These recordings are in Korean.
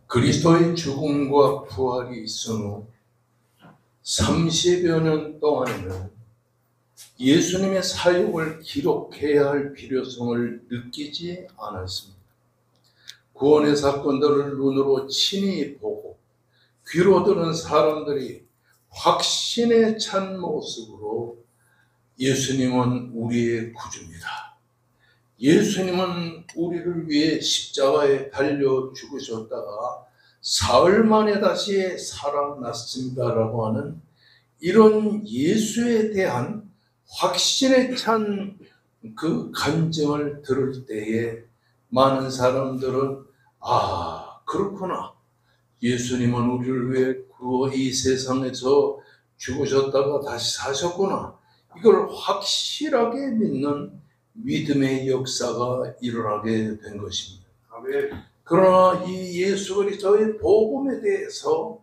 그리스도의 죽음과 부활이 있은 후 30여 년 동안에는 예수님의 사역을 기록해야 할 필요성을 느끼지 않았습니다. 구원의 사건들을 눈으로 친히 보고 귀로 들은 사람들이 확신에 찬 모습으로 예수님은 우리의 구주입니다. 예수님은 우리를 위해 십자가에 달려 죽으셨다가 사흘 만에 다시 살아났습니다라고 하는 이런 예수에 대한 확신에 찬 그 간증을 들을 때에 많은 사람들은 그렇구나. 예수님은 우리를 위해 이 세상에서 죽으셨다가 다시 사셨구나. 이걸 확실하게 믿는 믿음의 역사가 일어나게 된 것입니다. 그러나 이 예수 그리스도의 복음에 대해서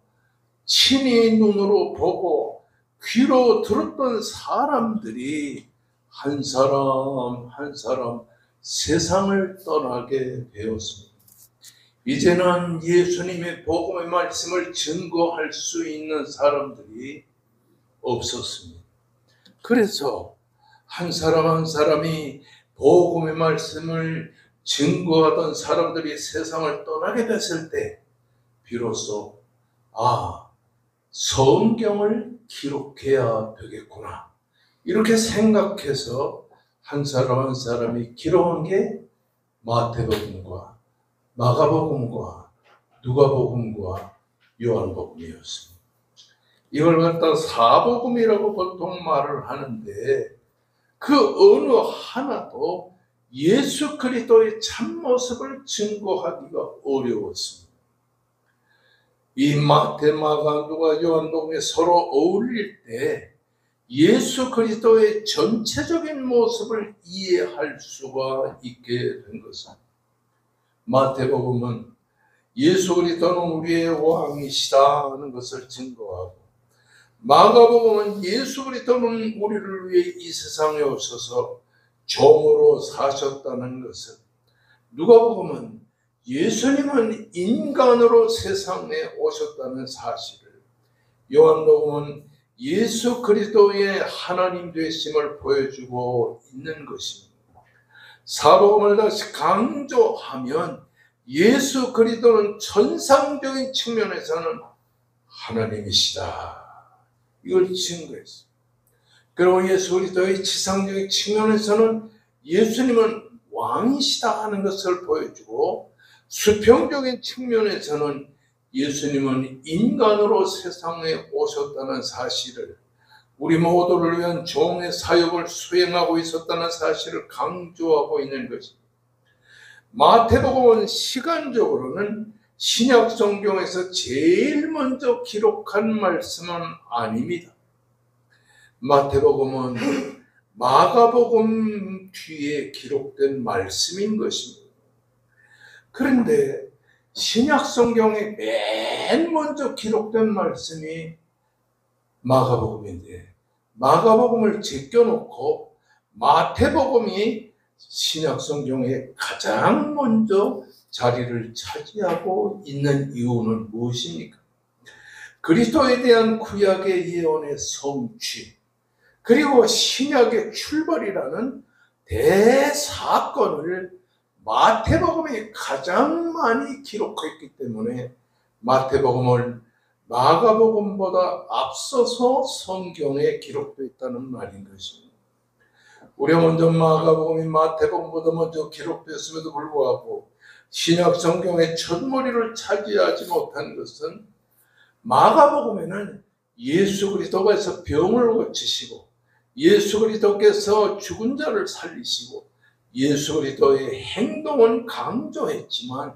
친히 눈으로 보고 귀로 들었던 사람들이 한 사람 한 사람 세상을 떠나게 되었습니다. 이제는 예수님의 복음의 말씀을 증거할 수 있는 사람들이 없었습니다. 그래서 한 사람 한 사람이 복음의 말씀을 증거하던 사람들이 세상을 떠나게 됐을 때 비로소 성경을 기록해야 되겠구나 이렇게 생각해서 한 사람 한 사람이 기록한 게 마태복음과 마가복음과 누가복음과 요한복음이었습니다. 이걸 갖다 사복음이라고 보통 말을 하는데 그 어느 하나도 예수 그리스도의 참모습을 증거하기가 어려웠습니다. 이 마태, 마가, 누가, 요한복음이 서로 어울릴 때 예수 그리스도의 전체적인 모습을 이해할 수가 있게 된 것입니다. 마태복음은 예수 그리스도는 우리의 왕이시다 하는 것을 증거하고 마가복음은 예수 그리스도는 우리를 위해 이 세상에 오셔서 종으로 사셨다는 것을, 누가복음은 예수님은 인간으로 세상에 오셨다는 사실을, 요한복음은 예수 그리스도의 하나님 되심을 보여주고 있는 것입니다. 사복음을 다시 강조하면 예수 그리스도는 천상적인 측면에서는 하나님이시다. 이걸 증거했습니다. 그리고 예수 그리스도의 지상적인 측면에서는 예수님은 왕이시다 하는 것을 보여주고 수평적인 측면에서는 예수님은 인간으로 세상에 오셨다는 사실을, 우리 모두를 위한 종의 사역을 수행하고 있었다는 사실을 강조하고 있는 것입니다. 마태복음은 시간적으로는 신약 성경에서 제일 먼저 기록한 말씀은 아닙니다. 마태복음은 마가복음 뒤에 기록된 말씀인 것입니다. 그런데 신약 성경에 맨 먼저 기록된 말씀이 마가복음인데 마가복음을 제껴놓고 마태복음이 신약 성경에 가장 먼저 자리를 차지하고 있는 이유는 무엇입니까? 그리스도에 대한 구약의 예언의 성취, 그리고 신약의 출발이라는 대사건을 마태복음이 가장 많이 기록했기 때문에 마태복음을 마가복음보다 앞서서 성경에 기록되어 있다는 말인 것입니다. 우리가 먼저 마가복음이 마태복음보다 먼저 기록되었음에도 불구하고 신약 성경의 첫머리를 차지하지 못한 것은 마가복음에는 예수 그리스도께서 병을 고치시고 예수 그리스도께서 죽은 자를 살리시고 예수 그리스도의 행동은 강조했지만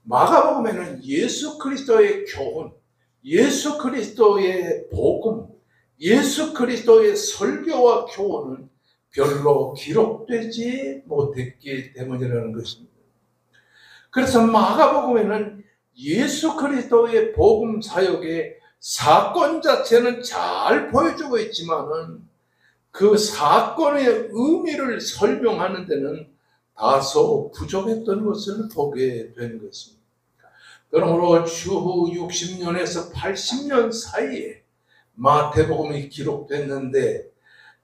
마가복음에는 예수 그리스도의 교훈, 예수 그리스도의 복음, 예수 그리스도의 설교와 교훈은 별로 기록되지 못했기 때문이라는 것입니다. 그래서 마가복음에는 예수 그리스도의 복음 사역의 사건 자체는 잘 보여주고 있지만은 그 사건의 의미를 설명하는 데는 다소 부족했던 것을 보게 된 것입니다. 그러므로 추후 60년에서 80년 사이에 마태복음이 기록됐는데,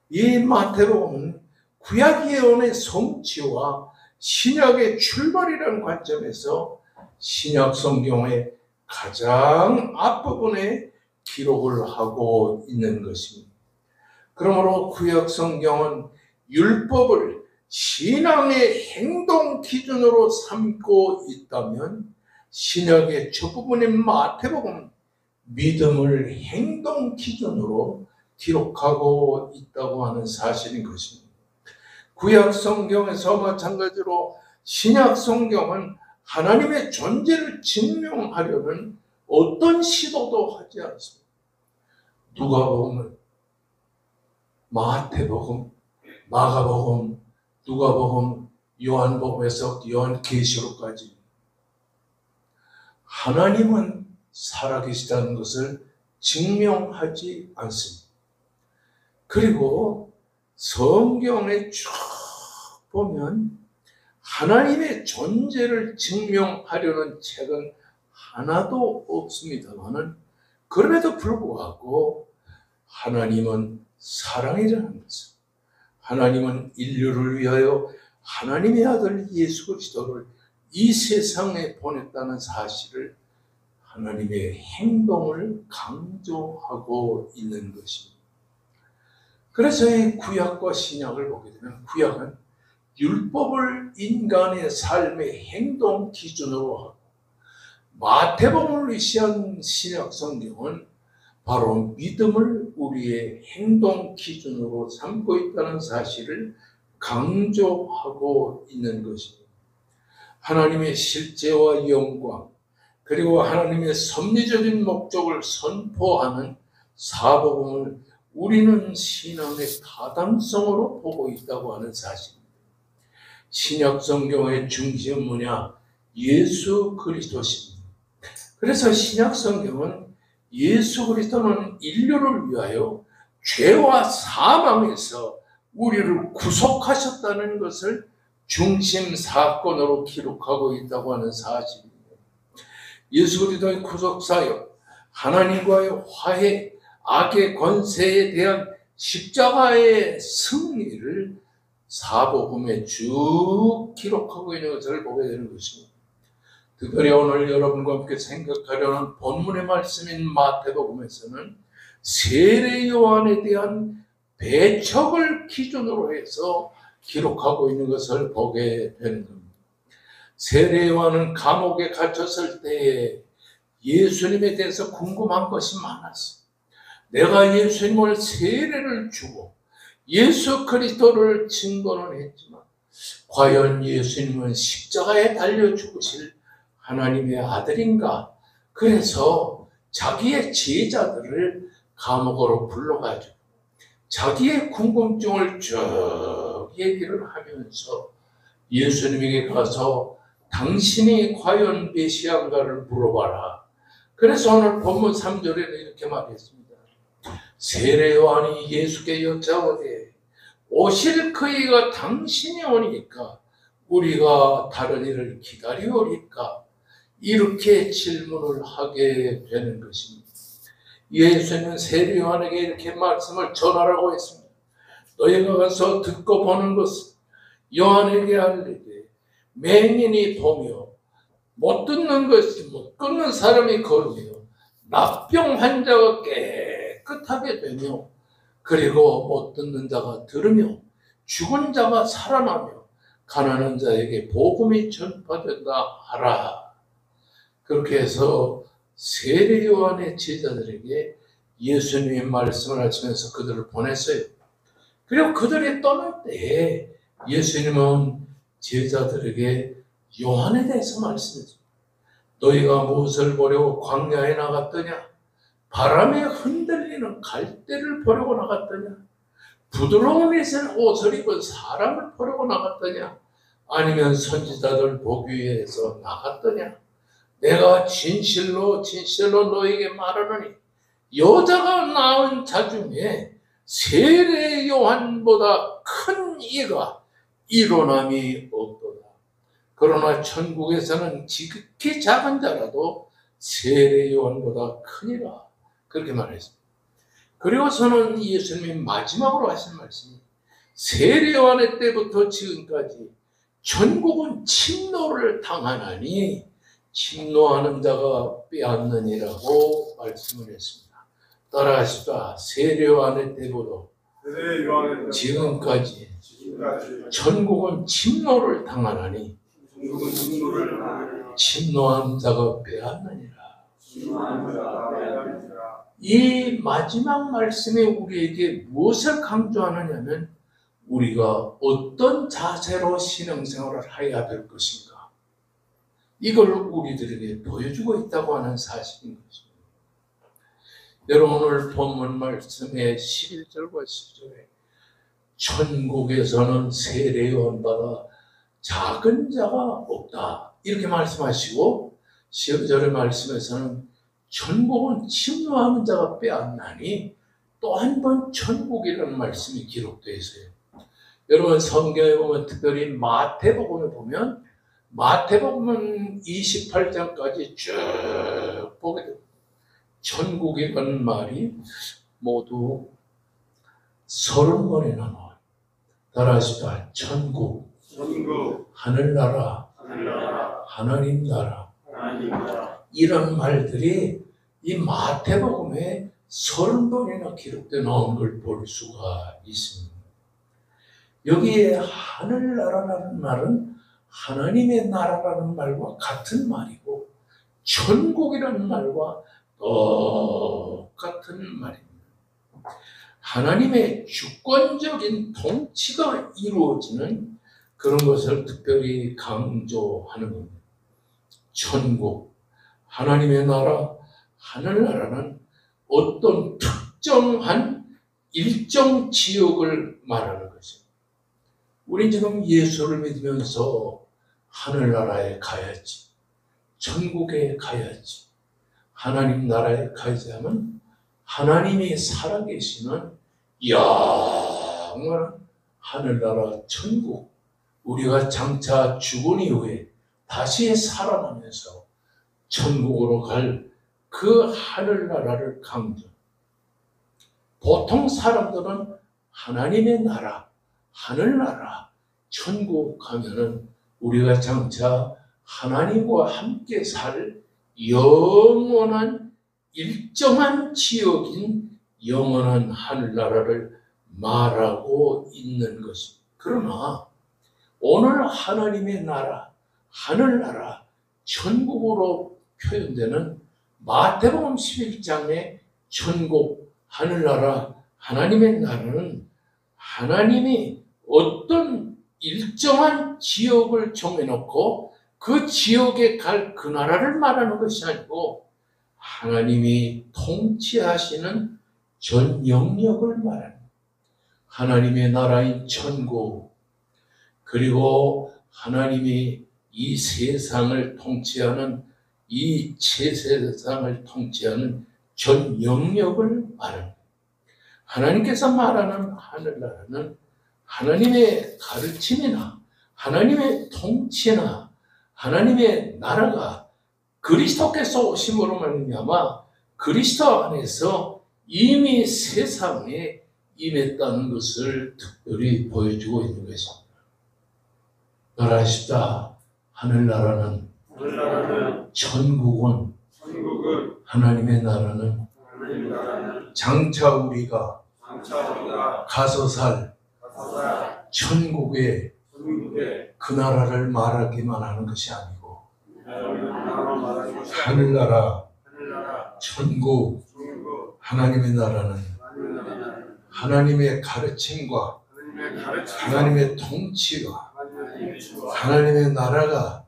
이 마태복음은 구약 예언의 성취와 신약의 출발이라는 관점에서 신약 성경의 가장 앞부분에 기록을 하고 있는 것입니다. 그러므로 구약 성경은 율법을 신앙의 행동 기준으로 삼고 있다면, 신약의 첫 부분인 마태복음은 믿음을 행동 기준으로 기록하고 있다고 하는 사실인 것입니다. 구약 성경에서 마찬가지로 신약 성경은 하나님의 존재를 증명하려는 어떤 시도도 하지 않습니다. 누가복음, 마태복음, 마가복음, 누가복음, 요한복음에서 요한계시록까지 하나님은 살아계시다는 것을 증명하지 않습니다. 그리고 성경에 쭉 보면 하나님의 존재를 증명하려는 책은 하나도 없습니다만, 그럼에도 불구하고 하나님은 사랑이라는 것을, 하나님은 인류를 위하여 하나님의 아들 예수 그리스도를 이 세상에 보냈다는 사실을, 하나님의 행동을 강조하고 있는 것입니다. 그래서 이 구약과 신약을 보게 되면, 구약은 율법을 인간의 삶의 행동 기준으로 하고, 마태복음을 위시한 신약 성경은 바로 믿음을 우리의 행동 기준으로 삼고 있다는 사실을 강조하고 있는 것입니다. 하나님의 실제와 영광, 그리고 하나님의 섭리적인 목적을 선포하는 사복음을 우리는 신앙의 타당성으로 보고 있다고 하는 사실입니다. 신약 성경의 중심은 뭐냐? 예수 그리스도십니다. 그래서 신약 성경은 예수 그리스도는 인류를 위하여 죄와 사망에서 우리를 구속하셨다는 것을 중심 사건으로 기록하고 있다고 하는 사실입니다. 예수 그리스도의 구속사역, 하나님과의 화해, 악의 권세에 대한 십자가의 승리를 사복음에 쭉 기록하고 있는 것을 보게 되는 것입니다. 특별히 오늘 여러분과 함께 생각하려는 본문의 말씀인 마태복음에서는 세례 요한에 대한 배척을 기준으로 해서 기록하고 있는 것을 보게 되는 겁니다. 세례 요한은 감옥에 갇혔을 때에 예수님에 대해서 궁금한 것이 많았어. 내가 예수님을 세례를 주고 예수 그리스도를 증거는 했지만, 과연 예수님은 십자가에 달려 죽으실 하나님의 아들인가? 그래서 자기의 제자들을 감옥으로 불러가지고 자기의 궁금증을 쭉 얘기를 하면서 예수님에게 가서 당신이 과연 메시아인가를 물어봐라. 그래서 오늘 본문 3절에는 이렇게 말했습니다. 세례 요한이 예수께 여짜오되 오실 그이가 당신이 오니까 우리가 다른 일을 기다리오리까? 이렇게 질문을 하게 되는 것입니다. 예수님은 세례 요한에게 이렇게 말씀을 전하라고 했습니다. 너희가 가서 듣고 보는 것은 요한에게 알리되 맹인이 보며 못 듣는 것이 못 걷는 사람이 걸으며 납병 환자가 깨끗하게 되며, 그리고 못 듣는 자가 들으며 죽은 자가 살아나며 가난한 자에게 복음이 전파된다 하라. 그렇게 해서 세례 요한의 제자들에게 예수님의 말씀을 하시면서 그들을 보냈어요. 그리고 그들이 떠날 때 예수님은 제자들에게 요한에 대해서 말씀했습니다. 너희가 무엇을 보려고 광야에 나갔더냐? 바람에 흔들리는 갈대를 보려고 나갔더냐? 부드러운 옷을 입은 사람을 보려고 나갔더냐? 아니면 선지자들 보기 위해서 나갔더냐? 내가 진실로 진실로 너에게 말하노니 여자가 낳은 자 중에 세례 요한보다 큰 이가 일어남이 없도다. 그러나 천국에서는 지극히 작은 자라도 세례 요한보다 크니라. 그렇게 말했습니다. 그리고서는 예수님이 마지막으로 하신 말씀이 세례 요한의 때부터 지금까지 전국은 침노를 당하나니 침노하는 자가 빼앗느니라고 말씀을 했습니다. 따라하시다. 세례 요한의 때부터 지금까지 전국은 침노를 당하나니 침노한 자가 빼앗느니라. 이 마지막 말씀에 우리에게 무엇을 강조하느냐면 우리가 어떤 자세로 신앙생활을 해야 될 것인가, 이걸 우리들에게 보여주고 있다고 하는 사실인 것입니다. 여러분, 오늘 본문 말씀의 11절과 12절에 천국에서는 세례 요한보다 작은 자가 없다 이렇게 말씀하시고, 12절의 말씀에서는 천국은 침노하는 자가 빼앗나니 또 한 번 천국이라는 말씀이 기록되어 있어요. 여러분, 성경에 보면 특별히 마태복음에 보면 마태복음 28장까지 쭉 보게 됩니다. 천국이라는 말이 모두 30번이나 나와요. 따라하시다. 천국, 하늘나라, 하나님 나라, 이런 말들이 이 마태복음에 30번이나 기록되어 나온 걸 볼 수가 있습니다. 여기에 하늘나라라는 말은 하나님의 나라라는 말과 같은 말이고 천국이라는 말과 똑같은 말입니다. 하나님의 주권적인 통치가 이루어지는 그런 것을 특별히 강조하는 겁니다. 천국, 하나님의 나라, 하늘나라는 어떤 특정한 일정 지역을 말하는 것입니다. 우린 지금 예수를 믿으면서 하늘나라에 가야지, 천국에 가야지, 하나님 나라에 가야지 하면 하나님이 살아계시는 영원한 하늘나라 천국, 우리가 장차 죽은 이후에 다시 살아나면서 천국으로 갈 그 하늘나라를 강조. 보통 사람들은 하나님의 나라, 하늘나라, 천국 가면은 우리가 장차 하나님과 함께 살 영원한 일정한 지역인 영원한 하늘나라를 말하고 있는 것입니다. 그러나 오늘 하나님의 나라, 하늘나라, 천국으로 표현되는 마태복음 11장의 천국, 하늘나라, 하나님의 나라는 하나님이 어떤 일정한 지역을 정해놓고 그 지역에 갈 그 나라를 말하는 것이 아니고 하나님이 통치하시는 전 영역을 말합니다. 하나님의 나라인 천국, 그리고 하나님이 이 세상을 통치하는, 이 세상을 통치하는 전 영역을 말합니다. 하나님께서 말하는 하늘나라는 하나님의 가르침이나 하나님의 통치나 하나님의 나라가 그리스도께서 오심으로 말미암아 그리스도 안에서 이미 세상에 임했다는 것을 특별히 보여주고 있는 것입니다. 따라하십시다. 하늘나라는, 천국은, 하나님의 나라는 장차 우리가 가서 살 천국의 그 나라를 말하기만 하는 것이 아니고 하늘나라, 천국, 하나님의 나라는 하나님의 가르침과 하나님의 통치와 하나님의 나라가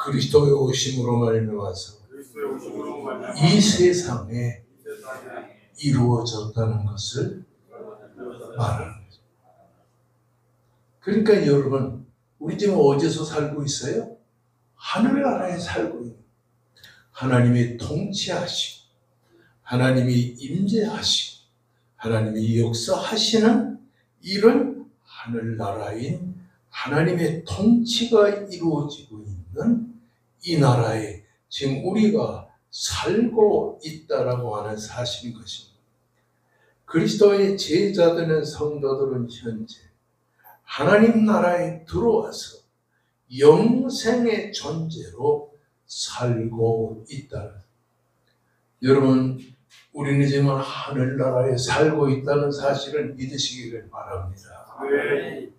그리스도의 오심으로 말미암아서 이 세상에 이루어졌다는 것을 말하는 거죠. 그러니까 여러분, 우리 지금 어디서 살고 있어요? 하늘나라에 살고 있는, 하나님이 통치하시고 하나님이 임재하시고 하나님이 역사하시는 이런 하늘나라인 하나님의 통치가 이루어지고 있는 이 나라에 지금 우리가 살고 있다라고 하는 사실인 것입니다. 그리스도의 제자되는 성도들은 현재 하나님 나라에 들어와서 영생의 존재로 살고 있다. 여러분, 우리는 지금 하늘나라에 살고 있다는 사실을 믿으시기를 바랍니다. 네.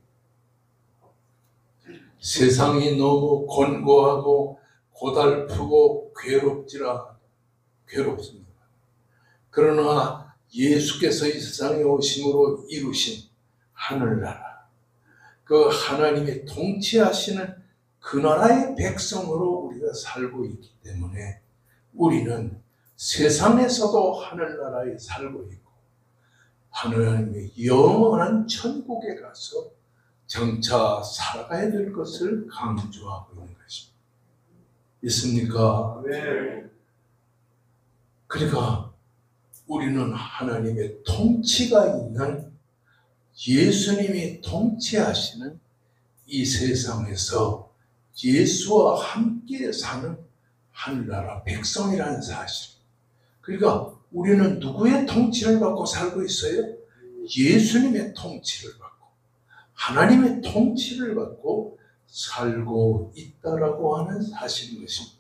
세상이 너무 곤고하고 고달프고 괴롭습니다. 그러나 예수께서 이 세상에 오심으로 이루신 하늘나라, 그 하나님의 통치하시는 그 나라의 백성으로 우리가 살고 있기 때문에 우리는 세상에서도 하늘나라에 살고 있고 하나님의 영원한 천국에 가서 장차 살아가야 될 것을 강조하고 있는 것입니다. 있습니까? 네. 그러니까 우리는 하나님의 통치가 있는, 예수님이 통치하시는 이 세상에서 예수와 함께 사는 하늘나라 백성이라는 사실. 그러니까 우리는 누구의 통치를 받고 살고 있어요? 예수님의 통치를 받고 하나님의 통치를 받고 살고 있다라고 하는 사실인 것입니다.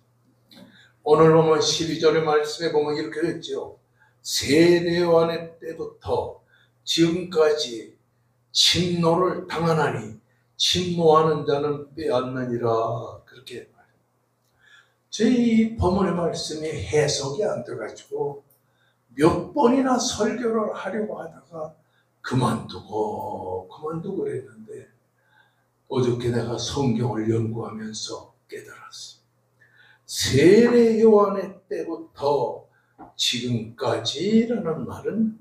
오늘 보면 12절의 말씀에 보면 이렇게 됐죠. 세례요한의 때부터 지금까지 침노를 당하나니 침노하는 자는 빼앗느니라. 그렇게 말해요. 저희 본문의 말씀이 해석이 안 돼가지고 몇 번이나 설교를 하려고 하다가 그만두고 그랬는데 어저께 내가 성경을 연구하면서 깨달았어요. 세례 요한의 때부터 지금까지라는 말은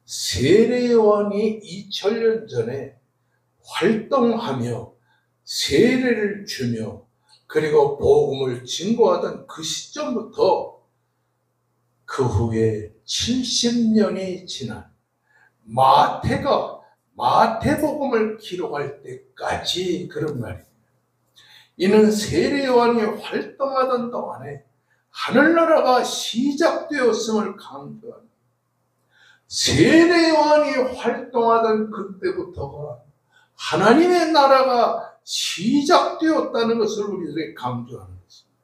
세례 요한이 2000년 전에 활동하며 세례를 주며 그리고 복음을 증거하던 그 시점부터 그 후에 70년이 지난 마태가 마태복음을 기록할 때까지 그런 말입니다. 이는 세례 요한이 활동하던 동안에 하늘나라가 시작되었음을 강조합니다. 세례 요한이 활동하던 그때부터가 하나님의 나라가 시작되었다는 것을 우리들이 강조하는 것입니다.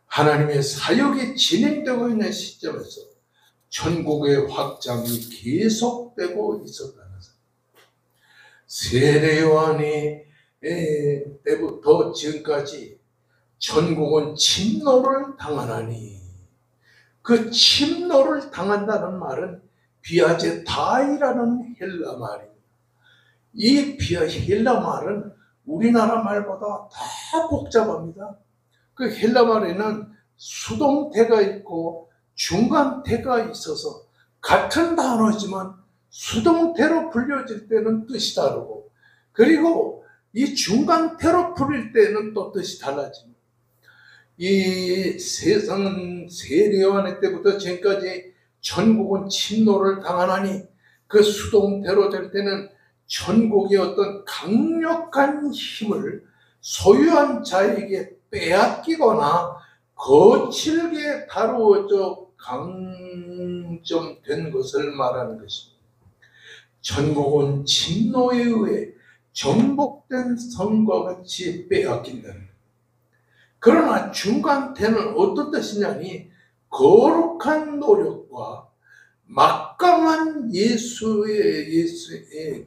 하나님의 사역이 진행되고 있는 시점에서 천국의 확장이 계속되고 있었다는 것입니다. 세례 요한이 때부터 지금까지 천국은 침노를 당하나니, 그 침노를 당한다는 말은 비아제타이라는 헬라 말입니다. 이 헬라 말은 우리나라 말보다 다 복잡합니다. 그 헬라 말에는 수동태가 있고 중간태가 있어서 같은 단어지만 수동태로 불려질 때는 뜻이 다르고, 그리고 이 중간태로 풀릴 때는 또 뜻이 달라집니다. 이 세상 세례 요한의 때부터 지금까지 천국은 침노를 당하나니, 그 수동태로 될 때는 천국의 어떤 강력한 힘을 소유한 자에게 빼앗기거나 거칠게 다루어져 강점된 것을 말하는 것입니다. 천국은 침노에 의해 정복된 성과 같이 빼앗긴다는 것. 그러나 중간태는 어떤 뜻이냐니, 거룩한 노력과 막강한 예수의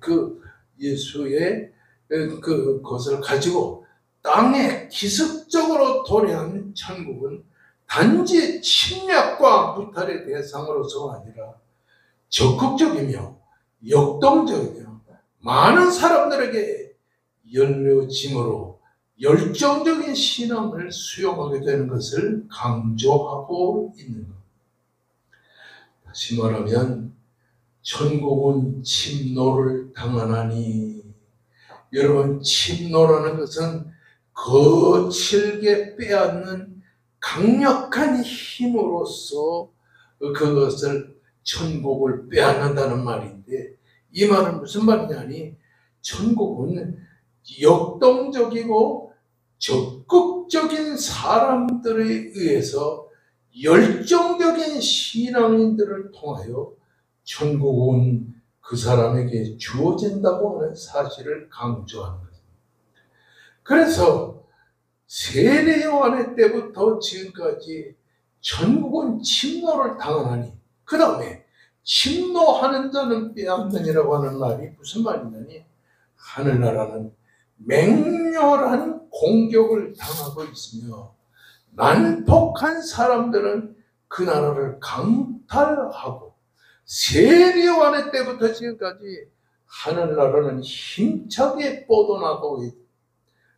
것을 가지고 땅에 기습적으로 도래한 천국은 단지 침략과 무탈의 대상으로서가 아니라 적극적이며 역동적이며 많은 사람들에게 열려짐으로 열정적인 신앙을 수용하게 되는 것을 강조하고 있는 것. 다시 말하면 천국은 침노를 당하나니, 여러분, 침노라는 것은 거칠게 빼앗는 강력한 힘으로써 그것을 천국을 빼앗는다는 말인데, 이 말은 무슨 말이냐니, 천국은 역동적이고 적극적인 사람들에 의해서 열정적인 신앙인들을 통하여 천국은 그 사람에게 주어진다고 하는 사실을 강조하는 것입니다. 그래서 세례 요한의 때부터 지금까지 천국은 침노를 당하나니, 그 다음에 침노하는 자는 빼앗느니라고 하는 말이 무슨 말이냐니, 하늘나라는 맹렬한 공격을 당하고 있으며 난폭한 사람들은 그 나라를 강탈하고, 세례 요한의 때부터 지금까지 하늘나라는 힘차게 뻗어나가고 있고,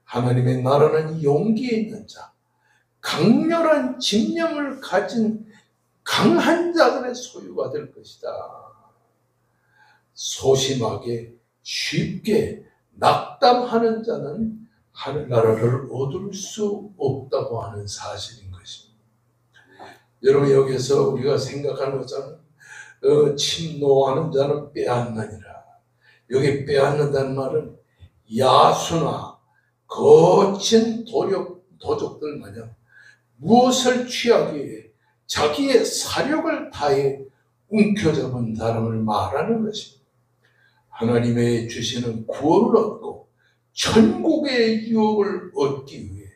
하나님의 나라는 용기 있는 자, 강렬한 집념을 가진 강한 자들의 소유가 될 것이다. 소심하게 쉽게 낙담하는 자는 하늘나라를 얻을 수 없다고 하는 사실인 것입니다. 여러분, 여기서 우리가 생각하는 것은 침노하는 자는 빼앗느니라. 여기 빼앗는다는 말은 야수나 거친 도적들 마냥 무엇을 취하기 위해 자기의 사력을 다해 움켜잡은 사람을 말하는 것입니다. 하나님의 주시는 구원을 얻고 천국의 유업을 얻기 위해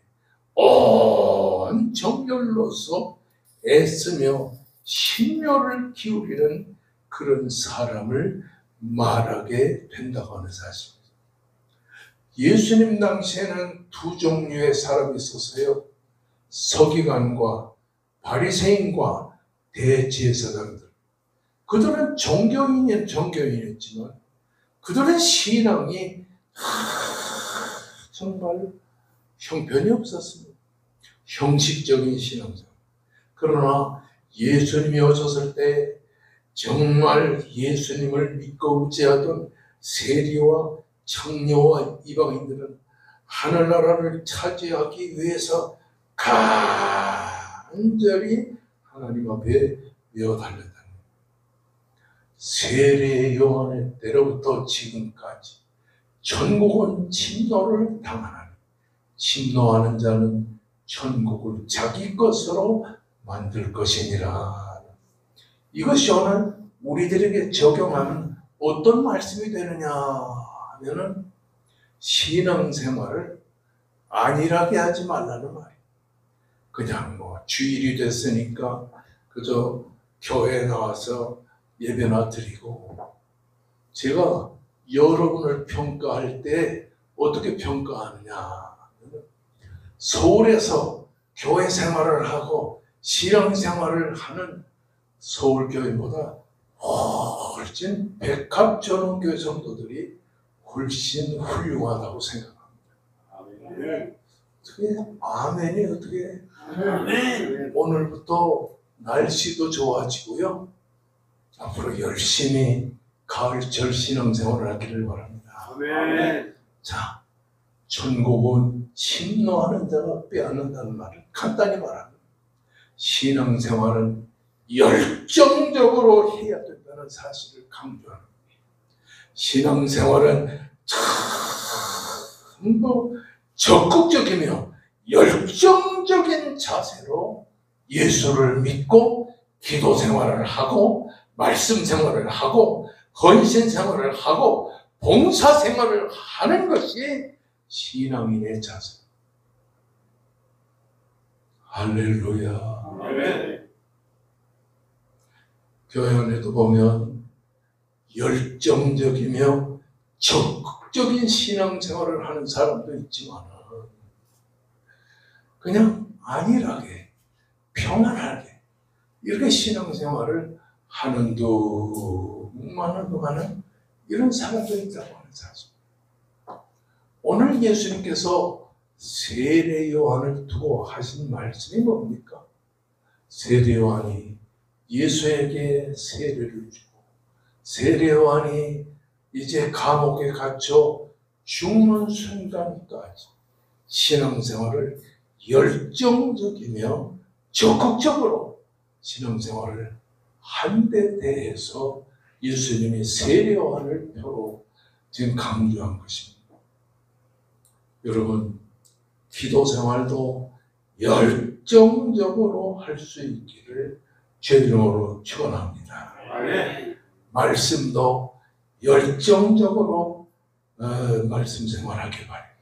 온 정열로서 애쓰며 심려를 기울이는 그런 사람을 말하게 된다고 하는 사실입니다. 예수님 당시에는 두 종류의 사람이 있었어요. 서기관과 바리새인과 대제사장들. 그들은 정교인이었지만 그들의 신앙이 정말 형편이 없었습니다. 형식적인 신앙생. 그러나 예수님이 오셨을 때 정말 예수님을 믿고 의지하던 세리와 창녀와 이방인들은 하늘나라를 차지하기 위해서 간절히 하나님 앞에 외어달렸다는 거예요. 세례 요한의 때로부터 지금까지 천국은 침노를 당하나니 침노하는 자는 천국을 자기 것으로 만들 것이니라. 이것이 오늘 우리들에게 적용하면 어떤 말씀이 되느냐 하면은 신앙생활을 안일하게 하지 말라는 말이에요. 그냥 주일이 됐으니까 그저 교회에 나와서 예배나 드리고. 제가 여러분을 평가할 때 어떻게 평가하느냐, 서울에서 교회 생활을 하고 신앙생활을 하는 서울교회보다 훨씬 백합전원교회 성도들이 훨씬 훌륭하다고 생각합니다. 아멘. 어떻게 아멘이 어떻게? 아멘. 오늘부터 날씨도 좋아지고요. 앞으로 열심히 가을철 신앙생활을 하기를 바랍니다. 아멘. 자, 천국은 침노하는 자가 빼앗는다는 말을 간단히 말합니다. 신앙생활은 열정적으로 해야 된다는 사실을 강조합니다. 신앙생활은 전부 적극적이며 열정적인 자세로 예수를 믿고 기도 생활을 하고 말씀 생활을 하고 헌신 생활을 하고 봉사 생활을 하는 것이 신앙인의 자세. 할렐루야. 아멘. 교회 안에도 보면 열정적이며 적극적인 신앙생활을 하는 사람도 있지만 그냥 안일하게 평안하게 이렇게 신앙생활을 하는 동안은 이런 사람도 있다고 하는 사실. 오늘 예수님께서 세례 요한을 두고 하신 말씀이 뭡니까? 세례 요한이 예수에게 세례를 주고 세례 요한이 이제 감옥에 갇혀 죽는 순간까지 신앙생활을 열정적이며 적극적으로 신앙생활을 한 데 대해서 예수님이 세례 요한을 표로 지금 강조한 것입니다. 여러분, 기도 생활도 열정적으로 할 수 있기를 주의 이름으로 축원합니다. 말씀도 열정적으로 말씀 생활하길 바랍니다.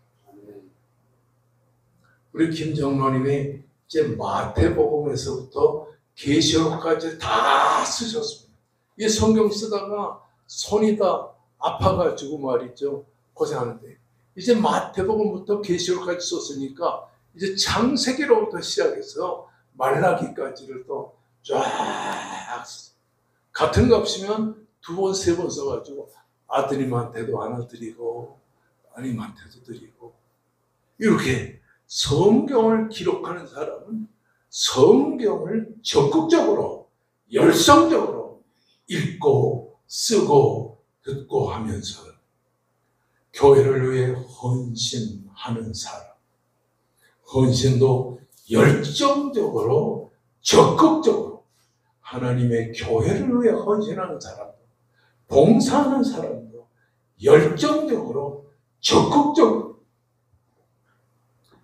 우리 김정로님이 이제 마태복음에서부터 계시록까지 다 쓰셨습니다. 이 성경 쓰다가 손이 다 아파가지고 말이죠, 고생하는데 이제 마태복음부터 계시록까지 썼으니까 이제 창세기로부터 시작해서 말라기까지를 또 쫙 같은 값이면 2번, 3번 써가지고 아드님한테도 하나 드리고 따님한테도 드리고, 이렇게 성경을 기록하는 사람은 성경을 적극적으로 열성적으로 읽고 쓰고 듣고 하면서 교회를 위해 헌신하는 사람, 헌신도 열정적으로 적극적으로 하나님의 교회를 위해 헌신하는 사람도, 봉사하는 사람도 열정적으로 적극적으로.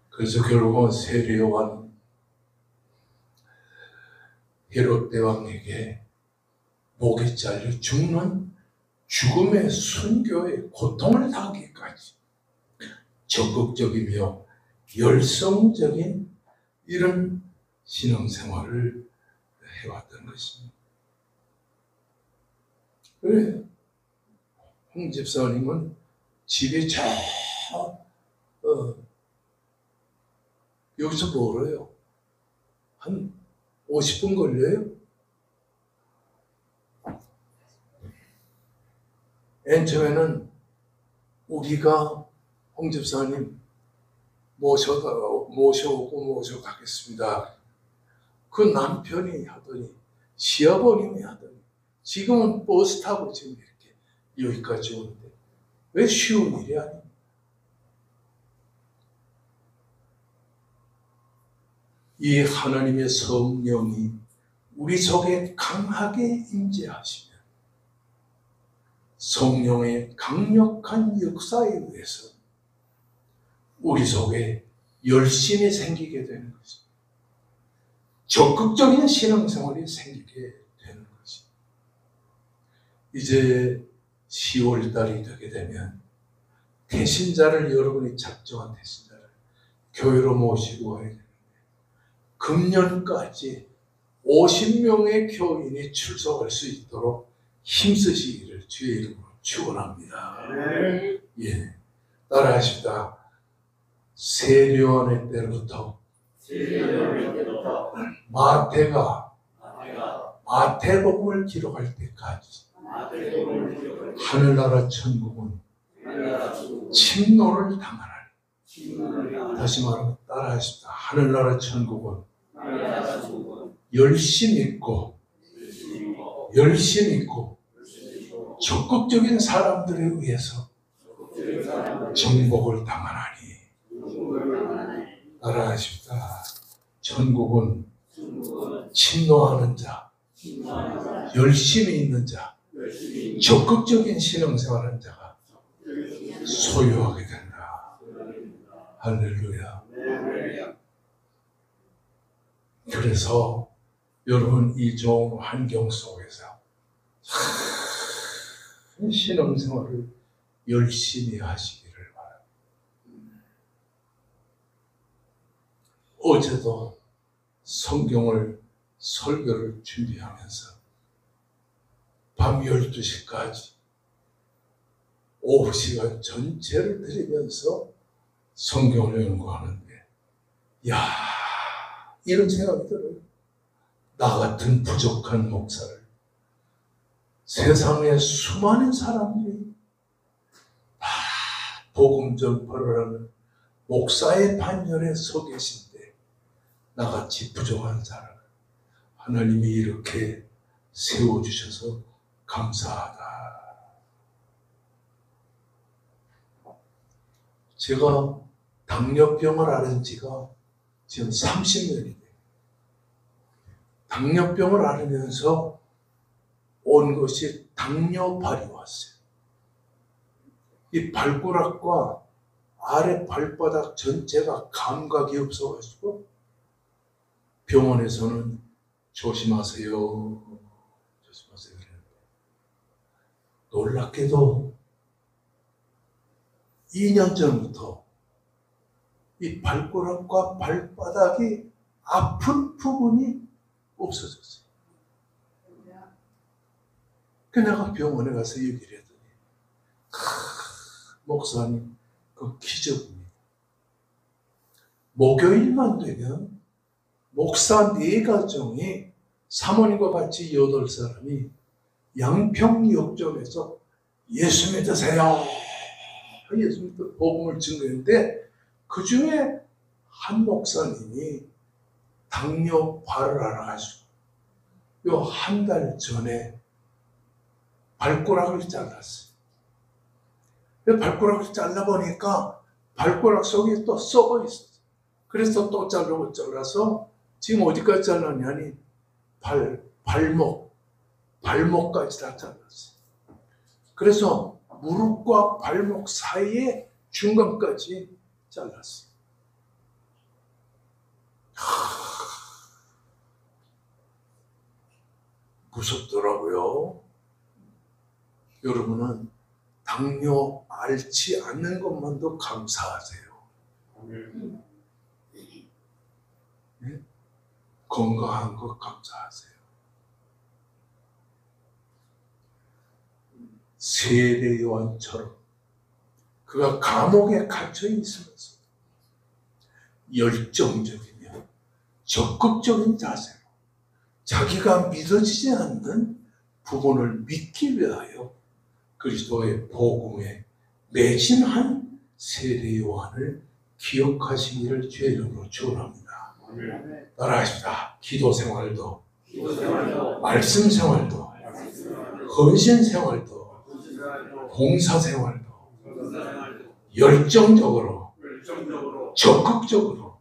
그래서 결국은 세례 요한은 헤롯 대왕에게 목이 잘려 죽는 죽음의 순교의 고통을 당하기까지 적극적이며 열성적인 이런 신앙생활을 해왔던 것입니다. 그래, 홍 집사님은 집이 여기서 멀어요. 한 50분 걸려요. 맨 처음에는 우리가 홍 집사님 모셔오고 가겠습니다. 그 남편이 하더니, 시아버님이 하더니, 지금은 버스 타고 지금 이렇게 여기까지 오는데 왜 쉬운 일이 아닙니까? 이 하나님의 성령이 우리 속에 강하게 임재하시면 성령의 강력한 역사에 의해서 우리 속에 열심이 생기게 되는 것입니다. 적극적인 신앙생활이 생기게 되는 것입니다. 이제 10월달이 되게 되면 대신자를, 여러분이 작정한 대신자를 교회로 모시고 와야 되는데, 금년까지 50명의 교인이 출석할 수 있도록 힘쓰시기를 주의 이름으로 축원합니다. 예, 따라하십니다. 세례요한의 때로부터 마태가 마태복음을 기록할 때까지 하늘나라 천국은 침노를 당하나니. 다시 말하면 따라하십니다. 하늘나라 천국은 열심 있고 적극적인 사람들에 의해서 정복을 당하나니. 따라하십니다. 천국은 침노하는 자, 열심히 있는 자, 적극적인 신앙생활하는 자가 소유하게 된다. 할렐루야. 그래서 여러분, 이 좋은 환경 속에서 신앙생활을 열심히 하시기를 바랍니다. 어제도 성경을 설교를 준비하면서 밤 12시까지 오후 시간 전체를 들으면서 성경을 연구하는데, 이런 생각이 들어요. 나 같은 부족한 목사를 세상에 수많은 사람들이 다 복음 전파를 하는 목사의 반열에 서 계신데, 나같이 부족한 사람을 하나님이 이렇게 세워주셔서 감사하다. 제가 당뇨병을 앓은 지가 지금 30년이 돼요. 당뇨병을 앓으면서 온 것이 당뇨발이 왔어요. 이 발가락과 아래 발바닥 전체가 감각이 없어가지고 병원에서는 조심하세요. 조심하세요. 놀랍게도 2년 전부터 이 발가락과 발바닥이 아픈 부분이 없어졌어요. 그 내가 병원에 가서 얘기를 했더니 목사님 그 기적입니다. 목요일만 되면 목사 4가정이 사모님과 같이 8사람이 양평역점에서 예수 믿으세요. 예수 믿어 복음을 증거했는데 그 중에 한 목사님이 당뇨발을 알아가지고 요 한 달 전에 발가락을 잘랐어요. 발가락을 잘라보니까 발가락 속에 또 썩어 있었어요. 그래서 또 잘라서 지금 어디까지 잘랐냐니 발목까지 다 잘랐어요. 그래서 무릎과 발목 사이에 중간까지 잘랐어요. 무섭더라고요. 여러분은 당뇨 앓지 않는 것만도 감사하세요. 네? 건강한 것 감사하세요. 세례 요한처럼 그가 감옥에 갇혀 있으면서 열정적이며 적극적인 자세로 자기가 믿어지지 않는 부분을 믿기 위하여 그리스도의 복음에 매진한 세례 요한을 기억하시기를 주의 이름으로 축원합니다. 따라하십시다. 기도 생활도, 말씀 생활도, 헌신 생활도, 봉사 생활도 열정적으로, 적극적으로.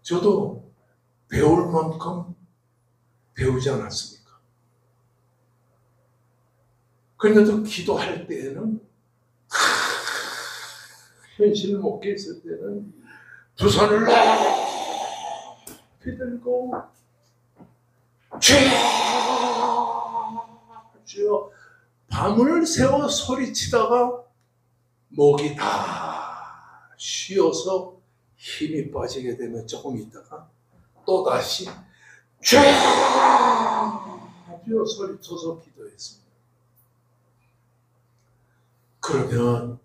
저도 배울 만큼 배우지 않았습니까? 그런데도 기도할 때에는 현실 목회 있을 때는 두 손을 높이 들고 주여 밤을 새워 소리치다가 목이 다 쉬어서 힘이 빠지게 되면 조금 있다가 또다시 주여 소리쳐서 기도했습니다. 그러면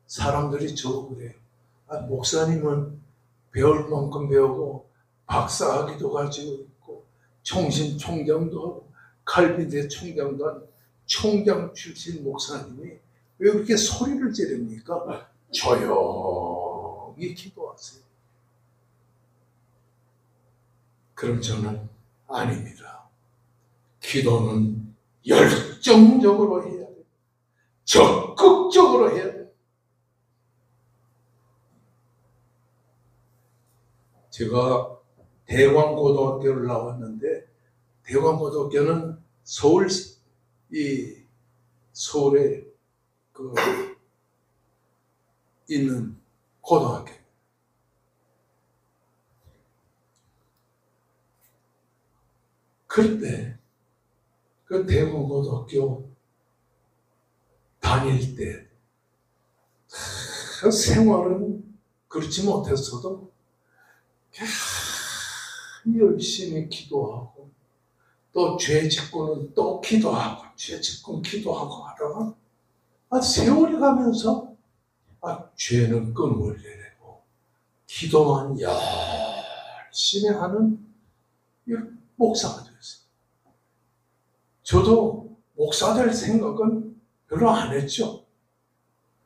사람들이 저보고 그래요. 목사님은 배울 만큼 배우고 박사학위도 가지고 있고 총신총장도 하고 칼빈대 총장도 한 총장 출신 목사님이 왜 그렇게 소리를 지릅니까? 조용히 기도하세요. 그럼 저는 아닙니다. 기도는 열정적으로 해야 돼요. 적극적으로 해야 돼요. 제가 대광고등학교를 나왔는데 대광고등학교는 서울에 있는 고등학교. 그때 그 대광고등학교 다닐 때 생활은 그렇지 못했어도 열심히 기도하고 또 죄 짓고는 또 기도하고 죄 짓고는 기도하고 하다가 세월이 가면서 죄는 끈을 내리고 기도만 열심히 하는 목사가 되었어요. 저도 목사 될 생각은 별로 안 했죠.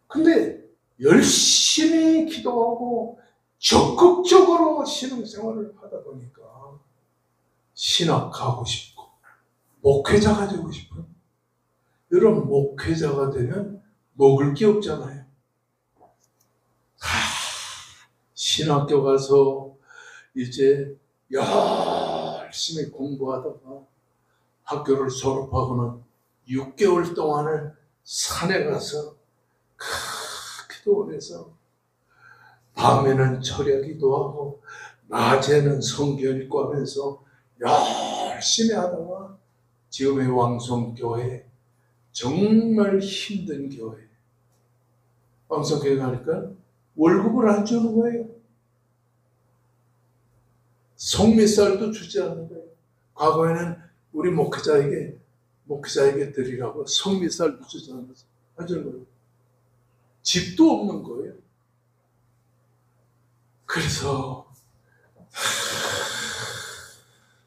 근데 열심히 기도하고 적극적으로 신앙생활을 하다 보니까 신학하고 싶고 목회자가 되고 싶어요. 여러분 목회자가 되면 먹을 게 없잖아요. 신학교 가서 이제 열심히 공부하다가 학교를 졸업하고는 6개월 동안을 산에 가서 기도를 해서 밤에는 철야 기도하고 낮에는 성경 읽고 하면서 열심히 하다가 지금의 왕성교회, 정말 힘든 교회, 왕성교회 가니까 월급을 안 주는 거예요. 속미살도 주지 않는 거예요. 과거에는 우리 목회자에게 드리라고 속미살도 주지 않아서 안 주는 거예요. 집도 없는 거예요. 그래서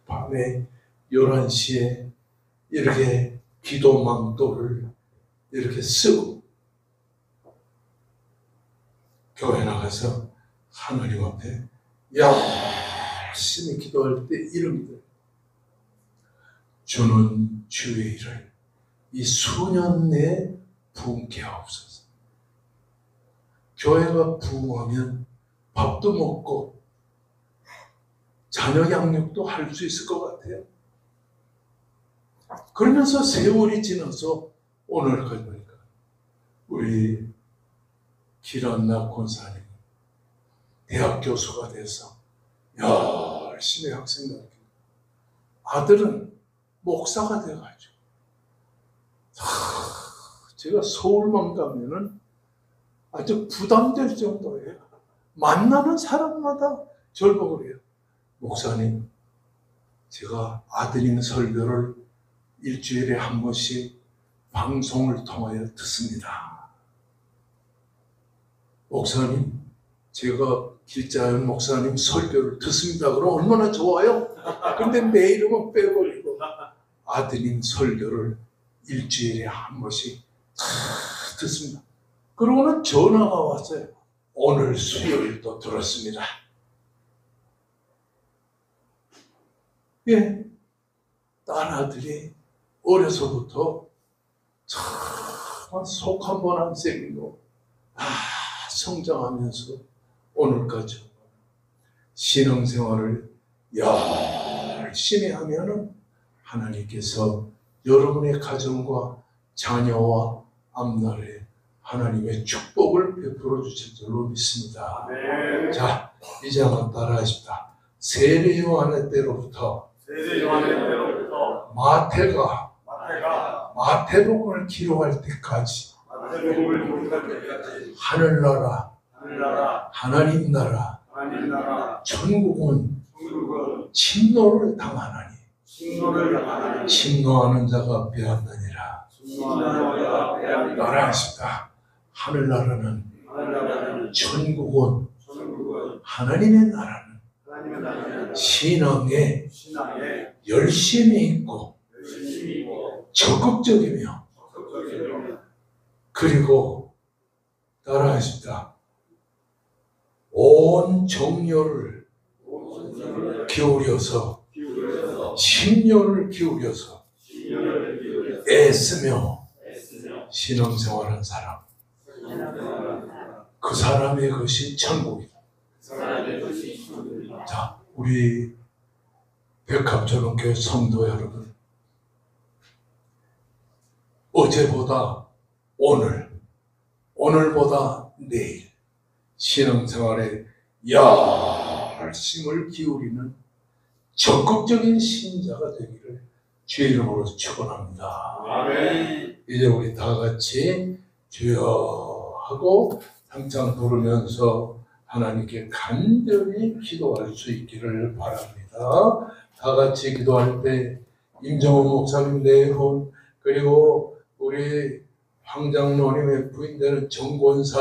밤에 11시에 이렇게 기도망토를 이렇게 쓰고 교회 나가서 하나님 앞에 열심히 기도할 때 이릅니다. 주는 주의 일을 이 수년 내에 부흥케 하옵소서. 교회가 부흥하면 밥도 먹고 자녀 양육도 할 수 있을 것 같아요. 그러면서 세월이 지나서 오늘까지 보니까 우리 길안나 권사님 대학 교수가 돼서 열심히 학생 가르치고 아들은 목사가 돼가지고 제가 서울만 가면은 아주 부담될 정도예요. 만나는 사람마다 저를 보고 그래요. 목사님, 제가 아드님 설교를 일주일에 한 번씩 방송을 통하여 듣습니다. 목사님, 제가 길자연 목사님 설교를 듣습니다. 그럼 얼마나 좋아요? 근데 내 이름은 빼버리고 아드님 설교를 일주일에 한 번씩 듣습니다. 그러고는 전화가 왔어요. 오늘 수요일도 들었습니다. 예, 딸 아들이 어려서부터 참 속 한 번 안 새기고 성장하면서 오늘까지 신앙생활을 열심히 하면은 하나님께서 여러분의 가정과 자녀와 앞날에 하나님의 축복을 베풀어 주실 줄로 믿습니다. 네. 자, 이제 한번 따라 하십시다. 세례 요한의 때로부터 마태가 마태복음을 기록할 때까지 하늘나라 하나님 나라 천국은 침노를 당하나니 침노하는 자가 배웠느니라. 따라하십시다. 하늘나라는 천국은 하나님의 나라는 신앙에 열심히 있고 적극적이며 그리고 따라하십시다. 온 정열을 기울여서 심려를 기울여서 애쓰며 신앙생활한 사람, 그 사람의 것이 천국이다. 자, 우리 백합초롱교회 성도 여러분, 어제보다 오늘, 오늘보다 내일 신앙생활에 열심을 기울이는 적극적인 신자가 되기를 주의 이름으로 축원합니다. 아멘. 이제 우리 다 같이 주여 하고 항상 부르면서 하나님께 간절히 기도할 수 있기를 바랍니다. 다 같이 기도할 때 임정훈 목사님 네 분, 그리고 우리 황장로님의 부인 되는 정권사